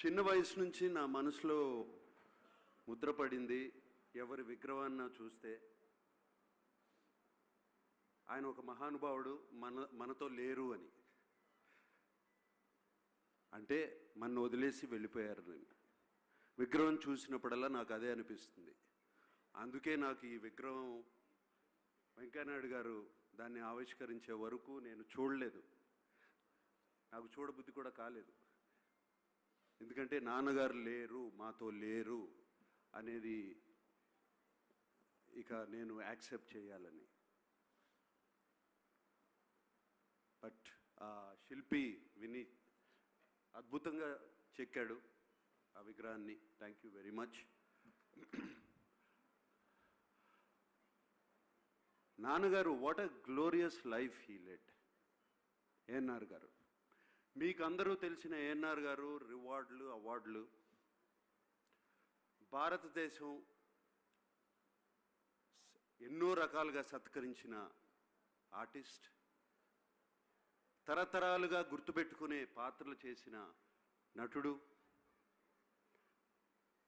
చిన్న వయసు నుంచి నా మనసులో ముద్రపడింది ఎవరి విగ్రహాన్ని చూస్తే ఆయన ఒక మహానుభావుడు మనతో లేరు అని. అంటే మన వదిలేసి వెళ్ళిపోయారు అని విగ్రహం చూసినప్పుడల్లా నాకు అదే అనిపిస్తుంది. అందుకే నాకు ఈ విగ్రహం వెంకయ్యనాయుడు గారు దాన్ని ఆవిష్కరించే వరకు నేను చూడలేదు, నాకు చూడబుద్ధి కూడా కాలేదు. ఎందుకంటే నాన్నగారు లేరు, మాతో లేరు అనేది ఇక నేను యాక్సెప్ట్ చేయాలని. బట్ ఆ శిల్పి విని అద్భుతంగా చెక్కాడు ఆ విగ్రహాన్ని. Thank you very much. నాన్నగారు what a glorious life he led. ANR గారు మీకు అందరూ తెలిసిన ఏఎన్ఆర్ గారు రివార్డులు, అవార్డులు, భారతదేశం ఎన్నో రకాలుగా సత్కరించిన ఆర్టిస్ట్, తరతరాలుగా గుర్తుపెట్టుకునే పాత్రలు చేసిన నటుడు,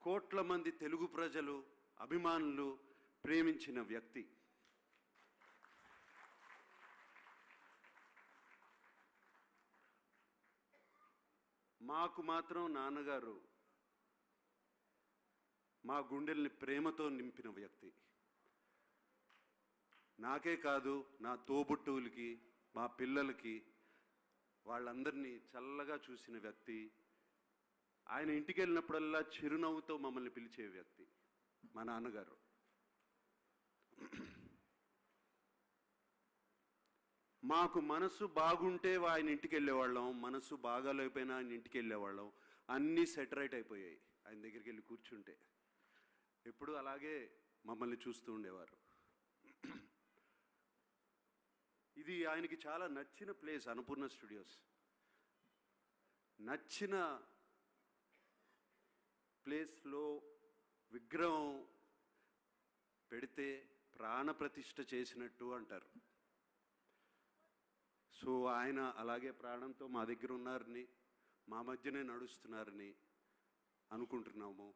కోట్ల మంది తెలుగు ప్రజలు అభిమానులు ప్రేమించిన వ్యక్తి. మాకు మాత్రం నాన్నగారు మా గుండెల్ని ప్రేమతో నింపిన వ్యక్తి. నాకే కాదు, నా తోబుట్టువులకి, మా పిల్లలకి, వాళ్ళందరినీ చల్లగా చూసిన వ్యక్తి. ఆయన ఇంటికి వెళ్ళినప్పుడల్లా చిరునవ్వుతో మమ్మల్ని పిలిచే వ్యక్తి మా నాన్నగారు. మాకు మనసు బాగుంటే ఆయన ఇంటికి వెళ్ళేవాళ్ళం, మనసు బాగాలేకపోయినా ఆయన ఇంటికి వెళ్ళేవాళ్ళం. అన్నీ సెటరైట్ అయిపోయాయి ఆయన దగ్గరికి వెళ్ళి కూర్చుంటే. ఎప్పుడు అలాగే మమ్మల్ని చూస్తూ ఉండేవారు. ఇది ఆయనకి చాలా నచ్చిన ప్లేస్ అన్నపూర్ణ స్టూడియోస్. నచ్చిన ప్లేస్లో విగ్రహం పెడితే ప్రాణప్రతిష్ఠ చేసినట్టు అంటారు. సో ఆయన అలాగే ప్రాణంతో మా దగ్గర ఉన్నారని, మా మధ్యనే నడుస్తున్నారని అనుకుంటున్నాము.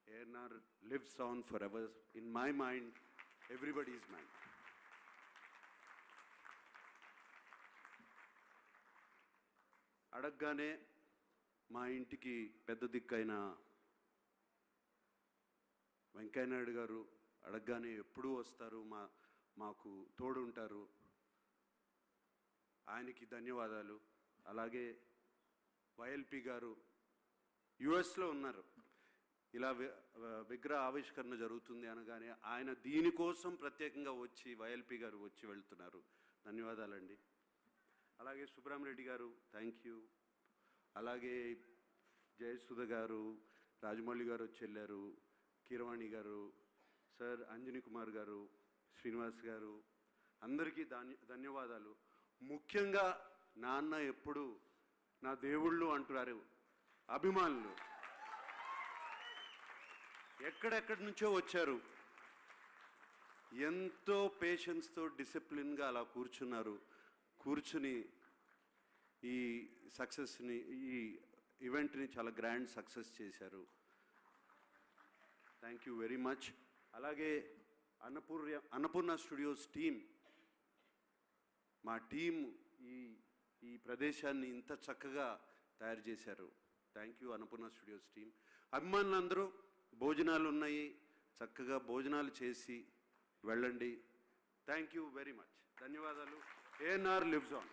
ANR lives on for ever in my mind, everybody's mind. అడగగానే మా ఇంటికి పెద్ద దిక్కైన వెంకయ్యనాయుడు గారు అడగగానే ఎప్పుడూ వస్తారు, మాకు తోడుంటారు. ఆయనకి ధన్యవాదాలు. అలాగే వైఎల్పి గారు యుఎస్లో ఉన్నారు. ఇలా విగ్రహ ఆవిష్కరణ జరుగుతుంది అనగానే ఆయన దీనికోసం ప్రత్యేకంగా వచ్చి వైఎల్పి గారు వచ్చి వెళ్తున్నారు. ధన్యవాదాలండి. అలాగే సుబ్రహ్మరెడ్డి గారు థ్యాంక్ యూ. అలాగే జయసుధ గారు, రాజమౌళి గారు వచ్చి వెళ్ళారు, కీరవాణి గారు, సార్ అంజనీ కుమార్ గారు, శ్రీనివాస్ గారు, అందరికీ ధన్యవాదాలు. ముఖ్యంగా నాన్న ఎప్పుడు నా దేవుళ్ళు అంటున్నారు అభిమానులు. ఎక్కడెక్కడి నుంచో వచ్చారు, ఎంతో పేషెన్స్తో డిసిప్లిన్గా అలా కూర్చున్నారు. కూర్చుని ఈ సక్సెస్ని, ఈ ఈవెంట్ని చాలా గ్రాండ్ సక్సెస్ చేశారు. Thank you very much. అలాగే అన్నపూర్ణ స్టూడియోస్ టీం, మా టీం ఈ ప్రదేశాన్ని ఇంత చక్కగా తయారు చేశారు. Thank you Annapurna studios team. అభిమానులందరూ భోజనాలు ఉన్నాయి, చక్కగా భోజనాలు చేసి వెళ్ళండి. Thank you very much. ధన్యవాదాలు. ANR lives on.